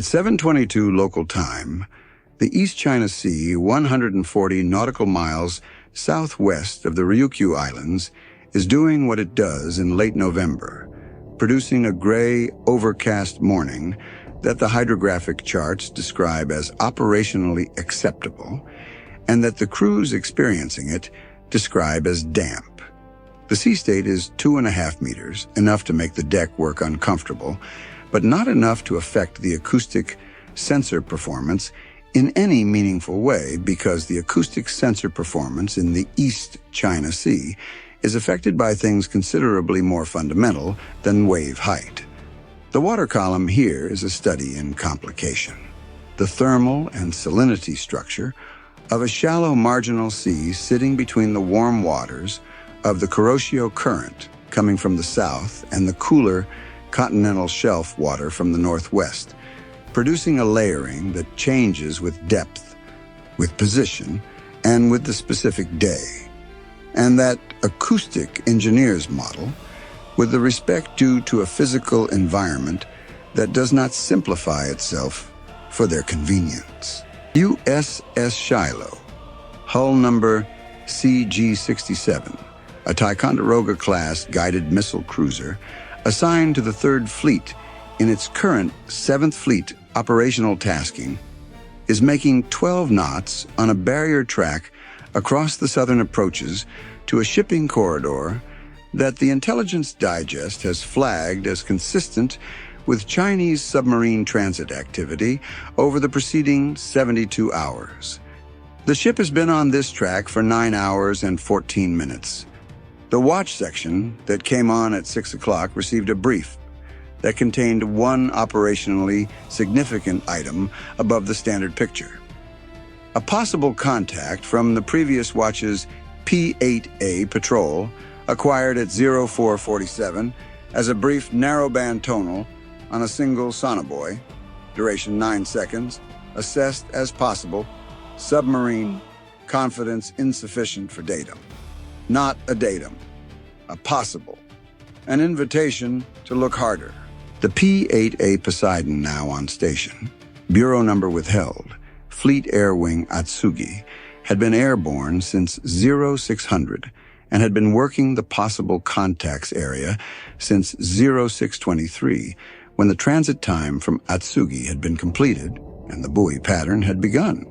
At 7:22 local time, the East China Sea, 140 nautical miles southwest of the Ryukyu Islands, is doing what it does in late November, producing a gray, overcast morning that the hydrographic charts describe as operationally acceptable, and that the crews experiencing it describe as damp. The sea state is 2.5 meters, enough to make the deck work uncomfortable, but not enough to affect the acoustic sensor performance in any meaningful way, because the acoustic sensor performance in the East China Sea is affected by things considerably more fundamental than wave height. The water column here is a study in complication. The thermal and salinity structure of a shallow marginal sea sitting between the warm waters of the Kuroshio Current coming from the south and the cooler continental shelf water from the northwest, producing a layering that changes with depth, with position, and with the specific day. And that acoustic engineer's model, with the respect due to a physical environment that does not simplify itself for their convenience. USS Shiloh, hull number CG-67, a Ticonderoga-class guided missile cruiser assigned to the 3rd Fleet in its current 7th Fleet operational tasking, is making 12 knots on a barrier track across the southern approaches to a shipping corridor that the Intelligence Digest has flagged as consistent with Chinese submarine transit activity over the preceding 72 hours. The ship has been on this track for 9 hours and 14 minutes. The watch section that came on at 6 o'clock received a brief that contained one operationally significant item above the standard picture. A possible contact from the previous watch's P-8A patrol, acquired at 0447 as a brief narrowband tonal on a single sonobuoy, duration 9 seconds, assessed as possible, submarine, confidence insufficient for datum. Not a datum, a possible, an invitation to look harder. The P-8A Poseidon now on station, bureau number withheld, Fleet Air Wing Atsugi, had been airborne since 0600 and had been working the possible contacts area since 0623, when the transit time from Atsugi had been completed and the buoy pattern had begun.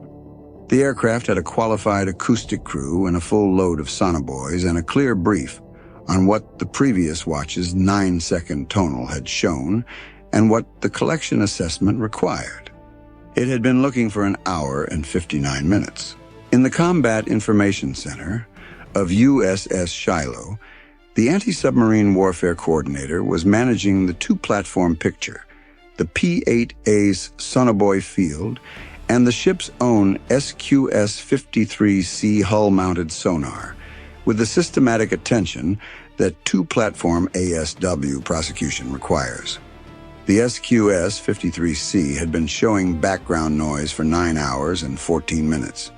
The aircraft had a qualified acoustic crew and a full load of sonobuoys and a clear brief on what the previous watch's 9-second tonal had shown and what the collection assessment required. It had been looking for 1 hour and 59 minutes. In the Combat Information Center of USS Shiloh, the anti-submarine warfare coordinator was managing the 2-platform picture, the P-8A's sonobuoy field, and the ship's own SQS-53C hull-mounted sonar, with the systematic attention that 2-platform ASW prosecution requires. The SQS-53C had been showing background noise for 9 hours and 14 minutes.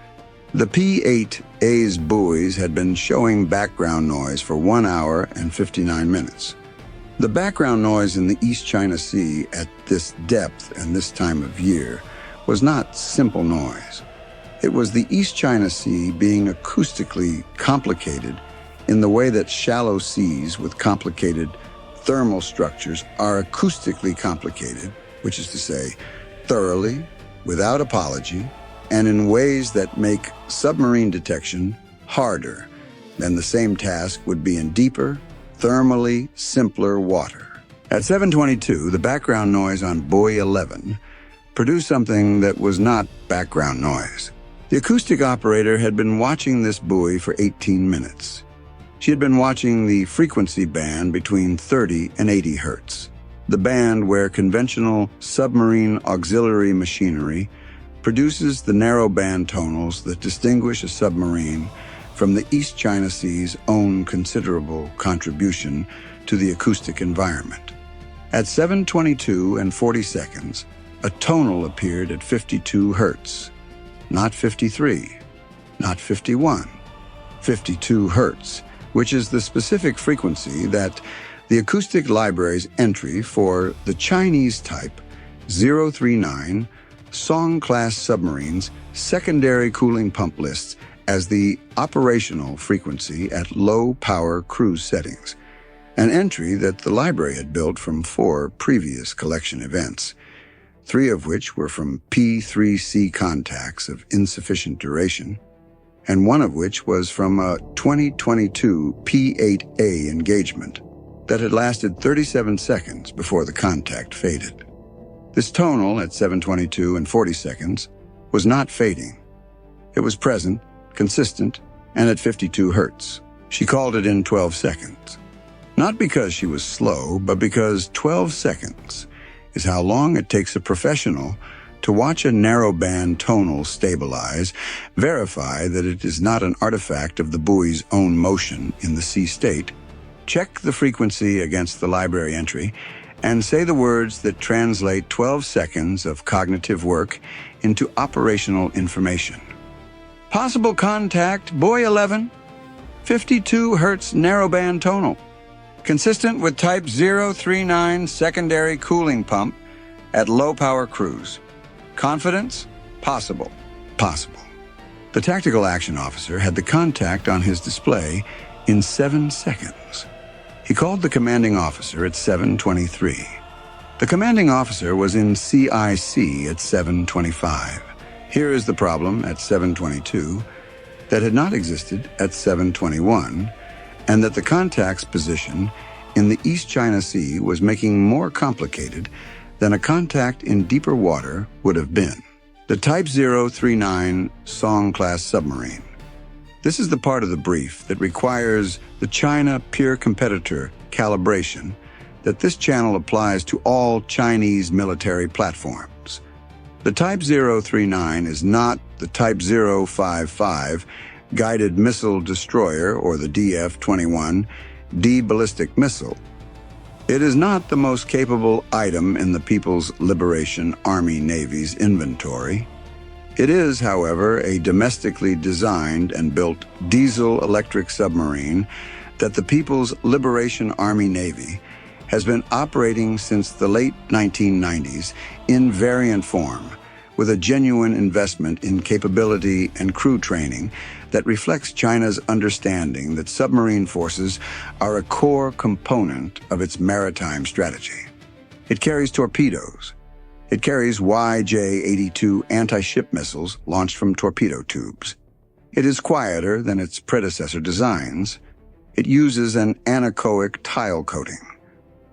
The P-8A's buoys had been showing background noise for 1 hour and 59 minutes. The background noise in the East China Sea at this depth and this time of year was not simple noise. It was the East China Sea being acoustically complicated in the way that shallow seas with complicated thermal structures are acoustically complicated, which is to say, thoroughly, without apology, and in ways that make submarine detection harder than the same task would be in deeper, thermally simpler water. At 7:22, the background noise on buoy 11 produced something that was not background noise. The acoustic operator had been watching this buoy for 18 minutes. She had been watching the frequency band between 30 and 80 hertz, the band where conventional submarine auxiliary machinery produces the narrowband tonals that distinguish a submarine from the East China Sea's own considerable contribution to the acoustic environment. At 7:22 and 40 seconds, a tonal appeared at 52 hertz, not 53, not 51, 52 hertz, which is the specific frequency that the acoustic library's entry for the Chinese type 039 Song-class submarines secondary cooling pump lists as the operational frequency at low-power cruise settings, an entry that the library had built from 4 previous collection events, 3 of which were from P-3C contacts of insufficient duration, and 1 of which was from a 2022 P-8A engagement that had lasted 37 seconds before the contact faded. This tonal at 7:22 and 40 seconds was not fading. It was present, consistent, and at 52 hertz. She called it in 12 seconds. Not because she was slow, but because 12 seconds is how long it takes a professional to watch a narrowband tonal stabilize, verify that it is not an artifact of the buoy's own motion in the sea state, check the frequency against the library entry, and say the words that translate 12 seconds of cognitive work into operational information. Possible contact, buoy 11, 52 hertz narrowband tonal, consistent with type 039 secondary cooling pump at low power cruise. Confidence? Possible. Possible. The tactical action officer had the contact on his display in 7 seconds. He called the commanding officer at 7:23. The commanding officer was in CIC at 7:25. Here is the problem at 7:22 that had not existed at 7:21, and that the contact's position in the East China Sea was making more complicated than a contact in deeper water would have been. The Type 039 Song-class submarine. This is the part of the brief that requires the China peer competitor calibration that this channel applies to all Chinese military platforms. The Type 039 is not the Type 055 guided missile destroyer or the DF-21 D-ballistic missile. It is not the most capable item in the People's Liberation Army Navy's inventory. It is, however, a domestically designed and built diesel-electric submarine that the People's Liberation Army Navy has been operating since the late 1990s in variant form, with a genuine investment in capability and crew training that reflects China's understanding that submarine forces are a core component of its maritime strategy. It carries torpedoes. It carries YJ-82 anti-ship missiles launched from torpedo tubes. It is quieter than its predecessor designs. It uses an anechoic tile coating.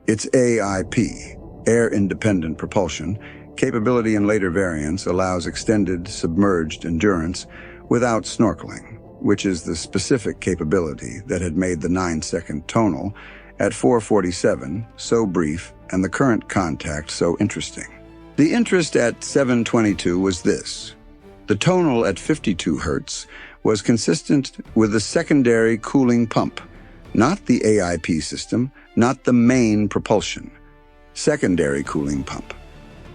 Its AIP, air-independent propulsion, capability in later variants allows extended submerged endurance without snorkeling, which is the specific capability that had made the 9-second tonal at 4:47 so brief and the current contact so interesting. The interest at 7:22 was this. The tonal at 52 hertz was consistent with the secondary cooling pump, not the AIP system, not the main propulsion. Secondary cooling pump.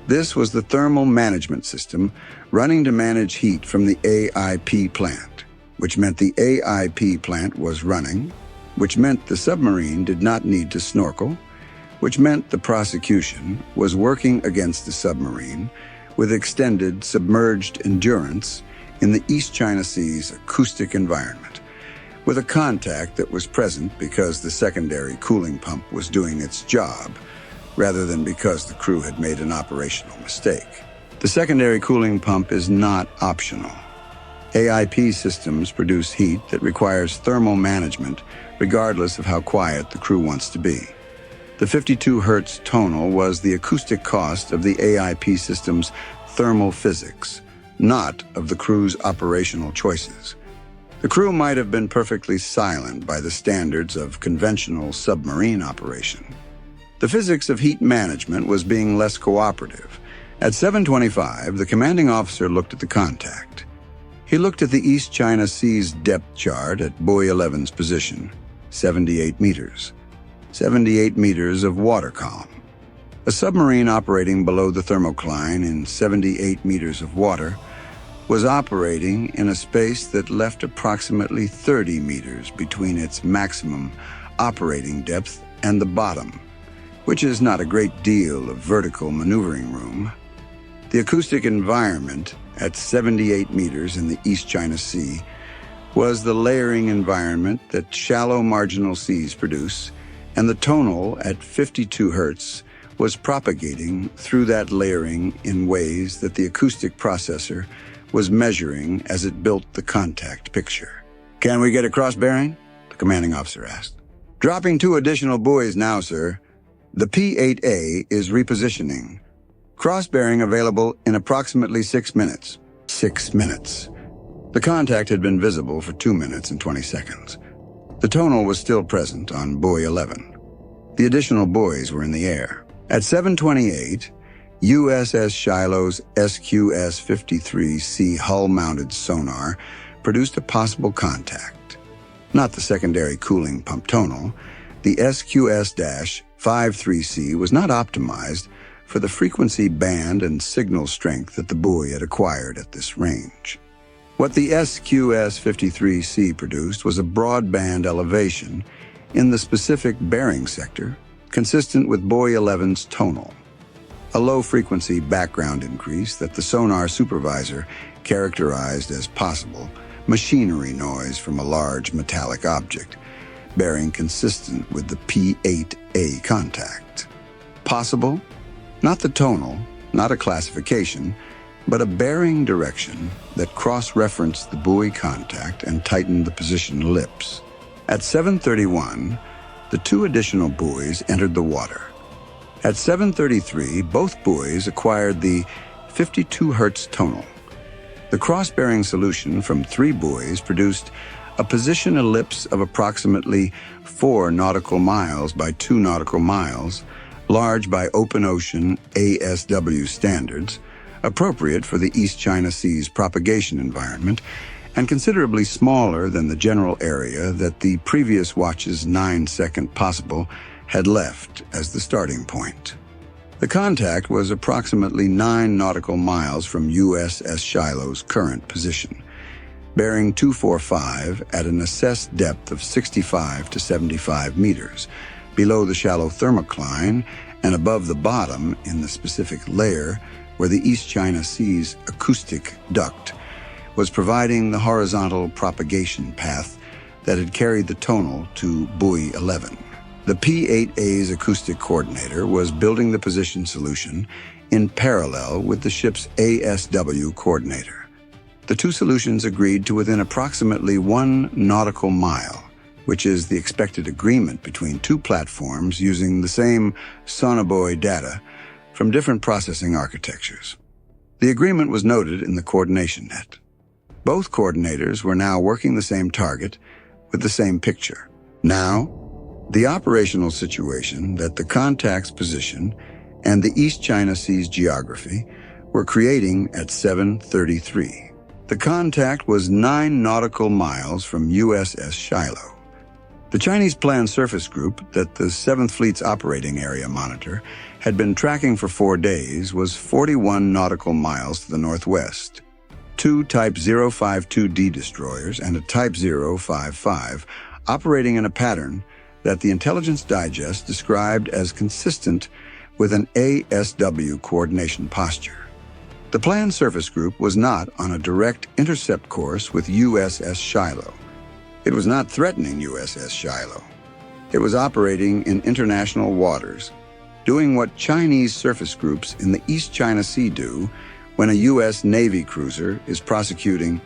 This was the thermal management system running to manage heat from the AIP plant, which meant the AIP plant was running, which meant the submarine did not need to snorkel, which meant the prosecution was working against the submarine with extended submerged endurance in the East China Sea's acoustic environment, with a contact that was present because the secondary cooling pump was doing its job, rather than because the crew had made an operational mistake. The secondary cooling pump is not optional. AIP systems produce heat that requires thermal management, regardless of how quiet the crew wants to be. The 52 hertz tonal was the acoustic cost of the AIP system's thermal physics, not of the crew's operational choices. The crew might have been perfectly silent by the standards of conventional submarine operation. The physics of heat management was being less cooperative. At 7:25, the commanding officer looked at the contact. He looked at the East China Sea's depth chart at buoy 11's position, 78 meters. 78 meters of water column. A submarine operating below the thermocline in 78 meters of water was operating in a space that left approximately 30 meters between its maximum operating depth and the bottom, which is not a great deal of vertical maneuvering room. The acoustic environment at 78 meters in the East China Sea was the layering environment that shallow marginal seas produce, and the tonal at 52 hertz was propagating through that layering in ways that the acoustic processor was measuring as it built the contact picture. "Can we get a cross bearing?" the commanding officer asked. "Dropping 2 additional buoys now, sir. The P-8A is repositioning. Cross bearing available in approximately 6 minutes. 6 minutes. The contact had been visible for 2 minutes and 20 seconds. The tonal was still present on buoy 11. The additional buoys were in the air. At 7:28, USS Shiloh's SQS-53C hull-mounted sonar produced a possible contact. Not the secondary cooling pump tonal, the SQS-53C was not optimized for the frequency band and signal strength that the buoy had acquired at this range. What the SQS-53C produced was a broadband elevation in the specific bearing sector, consistent with buoy 11's tonal. A low-frequency background increase that the sonar supervisor characterized as possible machinery noise from a large metallic object, bearing consistent with the P-8A contact. Possible? Not the tonal, not a classification, but a bearing direction that cross-referenced the buoy contact and tightened the position ellipse. At 7:31, the 2 additional buoys entered the water. At 7:33, both buoys acquired the 52 hertz tonal. The cross-bearing solution from 3 buoys produced a position ellipse of approximately 4 nautical miles by 2 nautical miles, large by open ocean ASW standards, appropriate for the East China Sea's propagation environment, and considerably smaller than the general area that the previous watch's 9-second possible had left as the starting point. The contact was approximately 9 nautical miles from USS Shiloh's current position, bearing 245 at an assessed depth of 65 to 75 meters, below the shallow thermocline and above the bottom in the specific layer where the East China Sea's acoustic duct was providing the horizontal propagation path that had carried the tonal to buoy 11. The P-8A's acoustic coordinator was building the position solution in parallel with the ship's ASW coordinator. The 2 solutions agreed to within approximately 1 nautical mile, which is the expected agreement between 2 platforms using the same sonobuoy data from different processing architectures. The agreement was noted in the coordination net. Both coordinators were now working the same target with the same picture. Now, the operational situation that the contact's position and the East China Sea's geography were creating at 7:33. The contact was 9 nautical miles from USS Shiloh. The Chinese Planned Surface Group that the 7th Fleet's operating area monitor had been tracking for 4 days was 41 nautical miles to the northwest. 2 Type 052D destroyers and a Type 055 operating in a pattern that the Intelligence Digest described as consistent with an ASW coordination posture. The Planned Surface Group was not on a direct intercept course with USS Shiloh. It was not threatening USS Shiloh. It was operating in international waters, doing what Chinese surface groups in the East China Sea do when a U.S. Navy cruiser is prosecuting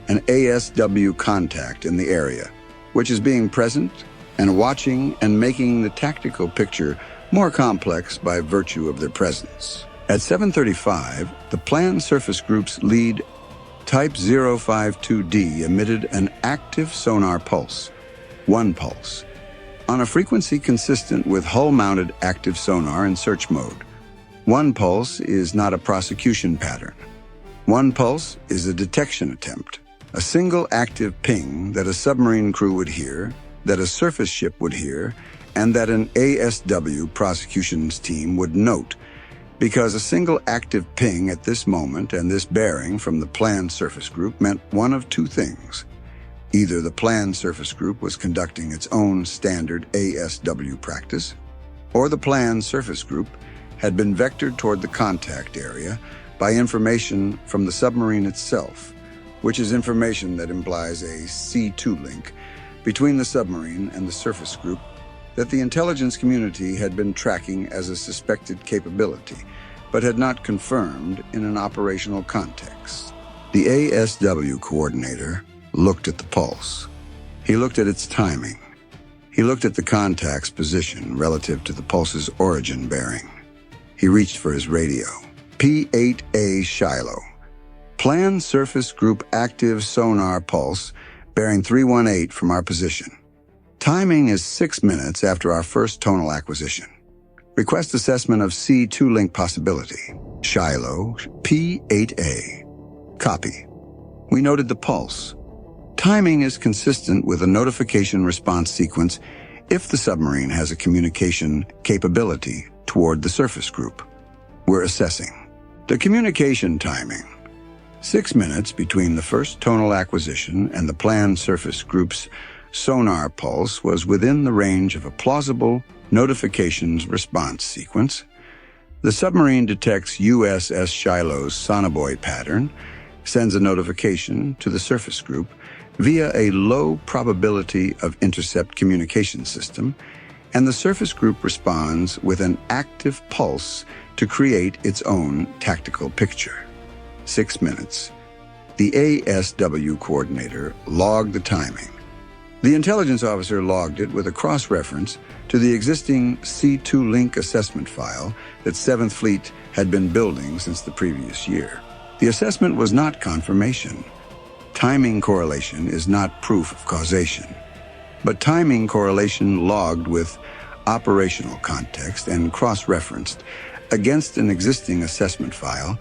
an ASW contact in the area, which is being present and watching and making the tactical picture more complex by virtue of their presence. At 7:35, the Planned Surface Group's lead Type 052D emitted an active sonar pulse, 1 pulse, on a frequency consistent with hull-mounted active sonar in search mode. 1 pulse is not a prosecution pattern. 1 pulse is a detection attempt, a single active ping that a submarine crew would hear, that a surface ship would hear, and that an ASW prosecutions team would note, because a single active ping at this moment and this bearing from the Planned Surface Group meant one of 2 things. Either the Planned Surface Group was conducting its own standard ASW practice, or the planned surface group had been vectored toward the contact area by information from the submarine itself, which is information that implies a C2 link between the submarine and the surface group that the intelligence community had been tracking as a suspected capability, but had not confirmed in an operational context. The ASW coordinator looked at the pulse. He looked at its timing. He looked at the contact's position relative to the pulse's origin bearing. He reached for his radio. P-8A Shiloh. Planned surface group active sonar pulse bearing 318 from our position. Timing is 6 minutes after our first tonal acquisition. Request assessment of C2 link possibility. Shiloh, P-8A. Copy. We noted the pulse. Timing is consistent with a notification response sequence if the submarine has a communication capability toward the surface group. We're assessing. The communication timing. 6 minutes between the first tonal acquisition and the planned surface group's sonar pulse was within the range of a plausible notifications response sequence. The submarine detects USS Shiloh's sonobuoy pattern, sends a notification to the surface group via a low probability of intercept communication system, and the surface group responds with an active pulse to create its own tactical picture. 6 minutes. The ASW coordinator logged the timing. The intelligence officer logged it with a cross-reference to the existing C2 link assessment file that 7th Fleet had been building since the previous year. The assessment was not confirmation. Timing correlation is not proof of causation. But timing correlation logged with operational context and cross-referenced against an existing assessment file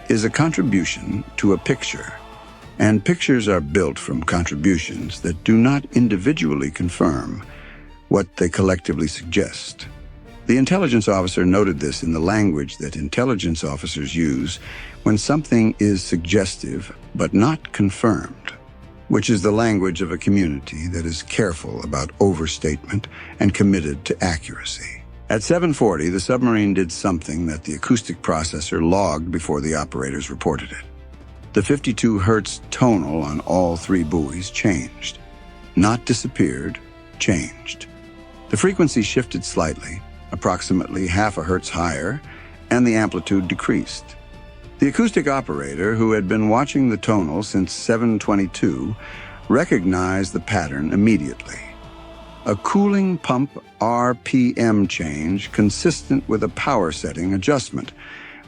is a contribution to a picture. And pictures are built from contributions that do not individually confirm what they collectively suggest. The intelligence officer noted this in the language that intelligence officers use when something is suggestive but not confirmed, which is the language of a community that is careful about overstatement and committed to accuracy. At 7:40, the submarine did something that the acoustic processor logged before the operators reported it. The 52 Hz tonal on all 3 buoys changed. Not disappeared, changed. The frequency shifted slightly, approximately half a hertz higher, and the amplitude decreased. The acoustic operator, who had been watching the tonal since 7:22, recognized the pattern immediately. A cooling pump RPM change consistent with a power setting adjustment,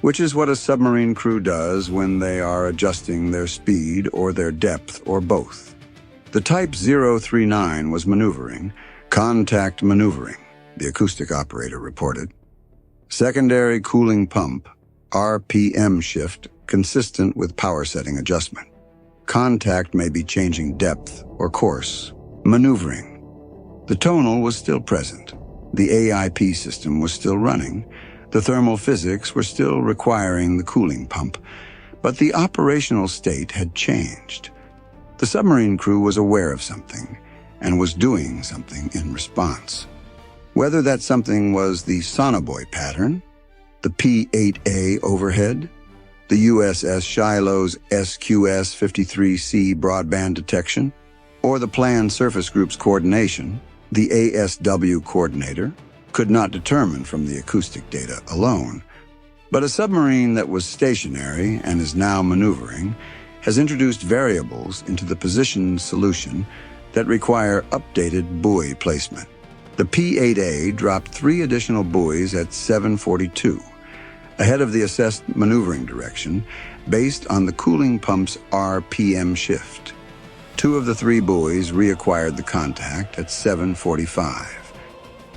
which is what a submarine crew does when they are adjusting their speed or their depth or both. The Type 039 was maneuvering, contact maneuvering, the acoustic operator reported. Secondary cooling pump, RPM shift consistent with power setting adjustment. Contact may be changing depth or course, maneuvering. The tonal was still present. The AIP system was still running. The thermal physics were still requiring the cooling pump, but the operational state had changed. The submarine crew was aware of something and was doing something in response. Whether that something was the sonobuoy pattern, the P-8A overhead, the USS Shiloh's SQS-53C broadband detection, or the planned surface group's coordination, the ASW coordinator could not determine from the acoustic data alone. But a submarine that was stationary and is now maneuvering has introduced variables into the position solution that require updated buoy placement. The P-8A dropped 3 additional buoys at 7:42, ahead of the assessed maneuvering direction based on the cooling pump's RPM shift. 2 of the 3 buoys reacquired the contact at 7:45.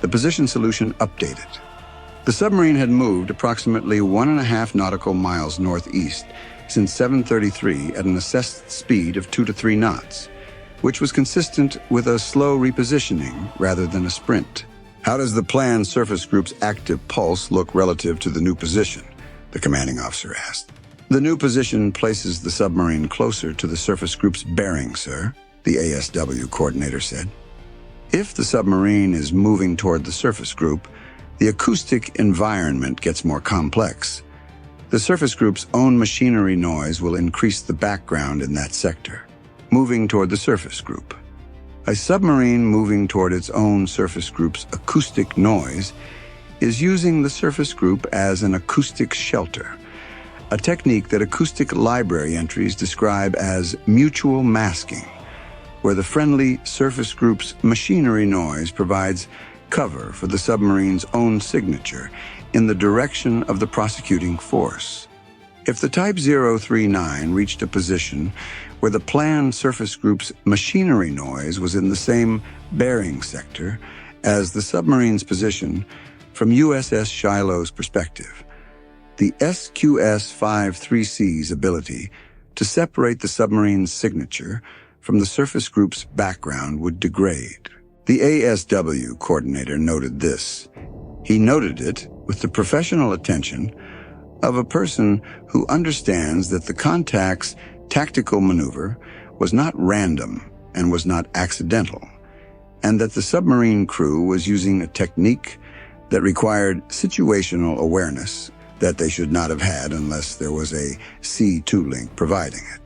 The position solution updated. The submarine had moved approximately 1.5 nautical miles northeast since 7:33 at an assessed speed of 2 to 3 knots, which was consistent with a slow repositioning rather than a sprint. How does the planned surface group's active pulse look relative to the new position? The commanding officer asked. The new position places the submarine closer to the surface group's bearing, sir, the ASW coordinator said. If the submarine is moving toward the surface group, The acoustic environment gets more complex. The surface group's own machinery noise will increase the background in that sector, moving toward the surface group. A submarine moving toward its own surface group's acoustic noise is using the surface group as an acoustic shelter, a technique that acoustic library entries describe as mutual masking, where the friendly surface group's machinery noise provides cover for the submarine's own signature in the direction of the prosecuting force. If the Type 039 reached a position where the planned surface group's machinery noise was in the same bearing sector as the submarine's position, from USS Shiloh's perspective, the SQS-53C's ability to separate the submarine's signature from the surface group's background would degrade. The ASW coordinator noted this. He noted it with the professional attention of a person who understands that the contact's tactical maneuver was not random and was not accidental, and that the submarine crew was using a technique that required situational awareness that they should not have had unless there was a C2 link providing it.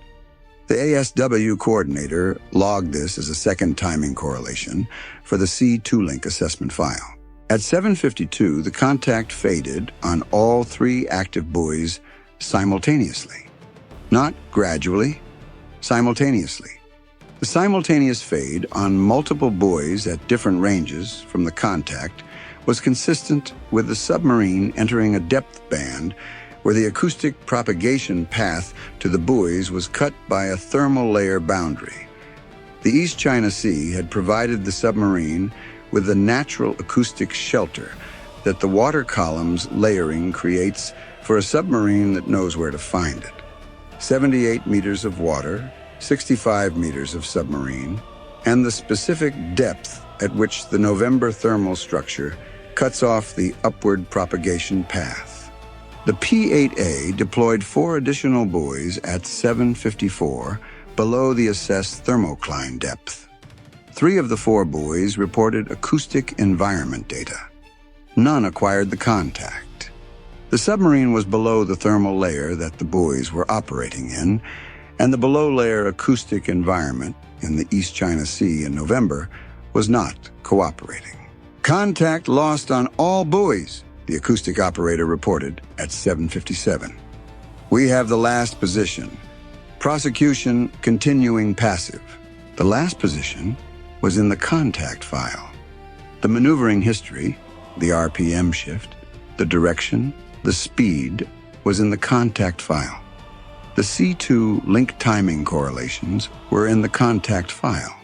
The ASW coordinator logged this as a second timing correlation for the C2 link assessment file. At 7:52, the contact faded on all three active buoys simultaneously. Not gradually, simultaneously. The simultaneous fade on multiple buoys at different ranges from the contact was consistent with the submarine entering a depth band where the acoustic propagation path to the buoys was cut by a thermal layer boundary. The East China Sea had provided the submarine with the natural acoustic shelter that the water column's layering creates for a submarine that knows where to find it. 78 meters of water, 65 meters of submarine, and the specific depth at which the November thermal structure cuts off the upward propagation path. The P-8A deployed 4 additional buoys at 7:54 below the assessed thermocline depth. 3 of the 4 buoys reported acoustic environment data. None acquired the contact. The submarine was below the thermal layer that the buoys were operating in, and the below-layer acoustic environment in the East China Sea in November was not cooperating. Contact lost on all buoys, the acoustic operator reported at 7:57. We have the last position. Prosecution continuing passive. The last position was in the contact file. The maneuvering history, the RPM shift, the direction, the speed was in the contact file. The C2 link timing correlations were in the contact file.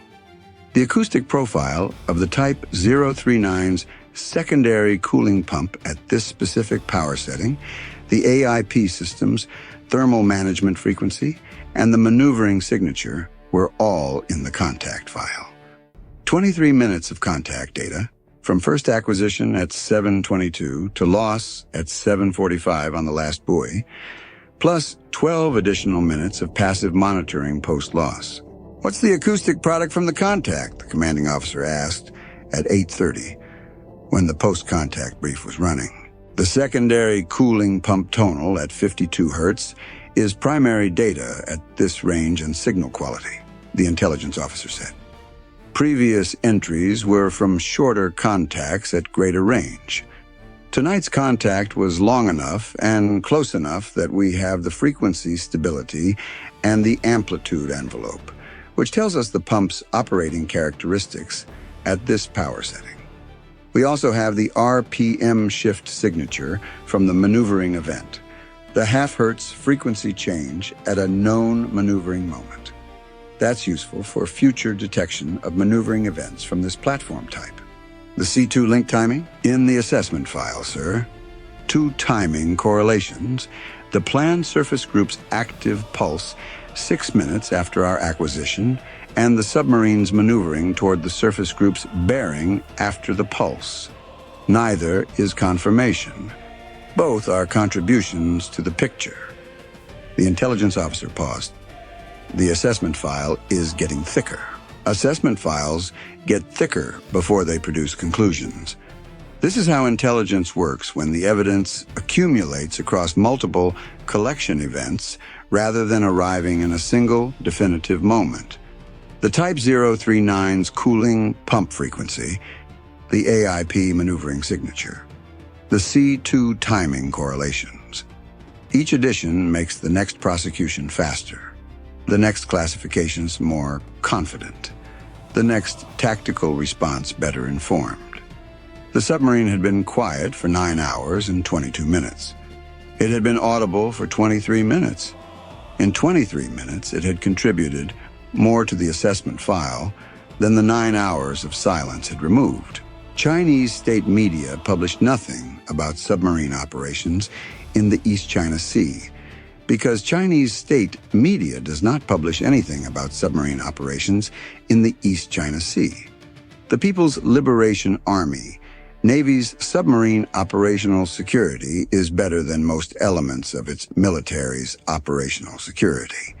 The acoustic profile of the Type 039's secondary cooling pump at this specific power setting, the AIP system's thermal management frequency, and the maneuvering signature were all in the contact file. 23 minutes of contact data, from first acquisition at 7:22 to loss at 7:45 on the last buoy, plus 12 additional minutes of passive monitoring post-loss. "What's the acoustic product from the contact?" the commanding officer asked at 8:30, when the post-contact brief was running. "The secondary cooling pump tonal at 52 Hertz is primary data at this range and signal quality," the intelligence officer said. Previous entries were from shorter contacts at greater range. Tonight's contact was long enough and close enough that we have the frequency stability and the amplitude envelope, which tells us the pump's operating characteristics at this power setting. We also have the RPM shift signature from the maneuvering event, the half-hertz frequency change at a known maneuvering moment. That's useful for future detection of maneuvering events from this platform type. The C2 link timing? In the assessment file, sir. 2 timing correlations. The planned surface group's active pulse 6 minutes after our acquisition, and the submarine's maneuvering toward the surface group's bearing after the pulse. Neither is confirmation. Both are contributions to the picture. The intelligence officer paused. The assessment file is getting thicker. Assessment files get thicker before they produce conclusions. This is how intelligence works when the evidence accumulates across multiple collection events rather than arriving in a single definitive moment. The Type 039's cooling pump frequency, the AIP maneuvering signature, the C2 timing correlations. Each addition makes the next prosecution faster, the next classifications more confident, the next tactical response better informed. The submarine had been quiet for 9 hours and 22 minutes. It had been audible for 23 minutes. In 23 minutes, it had contributed more to the assessment file than the 9 hours of silence had removed. Chinese state media published nothing about submarine operations in the East China Sea because Chinese state media does not publish anything about submarine operations in the East China Sea. The People's Liberation Army, Navy's submarine operational security is better than most elements of its military's operational security.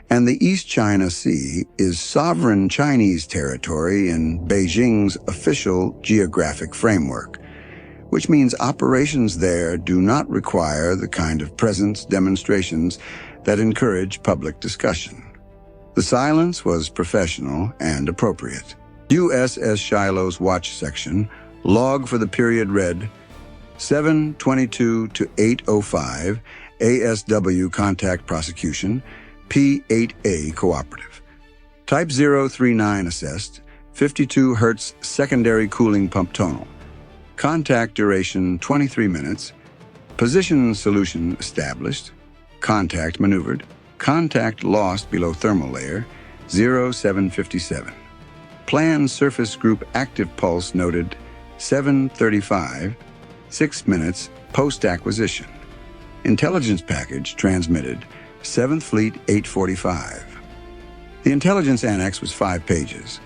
And the East China Sea is sovereign Chinese territory in Beijing's official geographic framework, which means operations there do not require the kind of presence demonstrations that encourage public discussion. The silence was professional and appropriate. USS Shiloh's watch section log for the period read 7:22 to 8:05 ASW contact prosecution, P-8A cooperative. Type 039 assessed, 52 Hz secondary cooling pump tonal. Contact duration 23 minutes. Position solution established. Contact maneuvered. Contact lost below thermal layer 0757. Planned surface group active pulse noted 7:35, 6 minutes post-acquisition. Intelligence package transmitted 7th Fleet 845. The intelligence annex was 5 pages.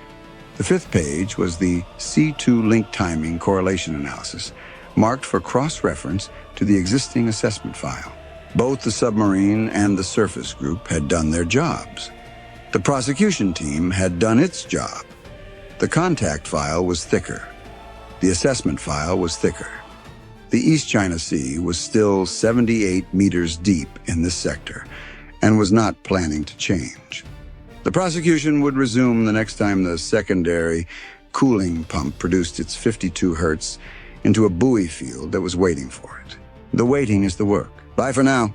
The 5th page was the C2 link timing correlation analysis, marked for cross-reference to the existing assessment file. Both the submarine and the surface group had done their jobs. The prosecution team had done its job. The contact file was thicker. The assessment file was thicker. The East China Sea was still 78 meters deep in this sector and was not planning to change. The prosecution would resume the next time the secondary cooling pump produced its 52 Hertz into a buoy field that was waiting for it. The waiting is the work. Bye for now.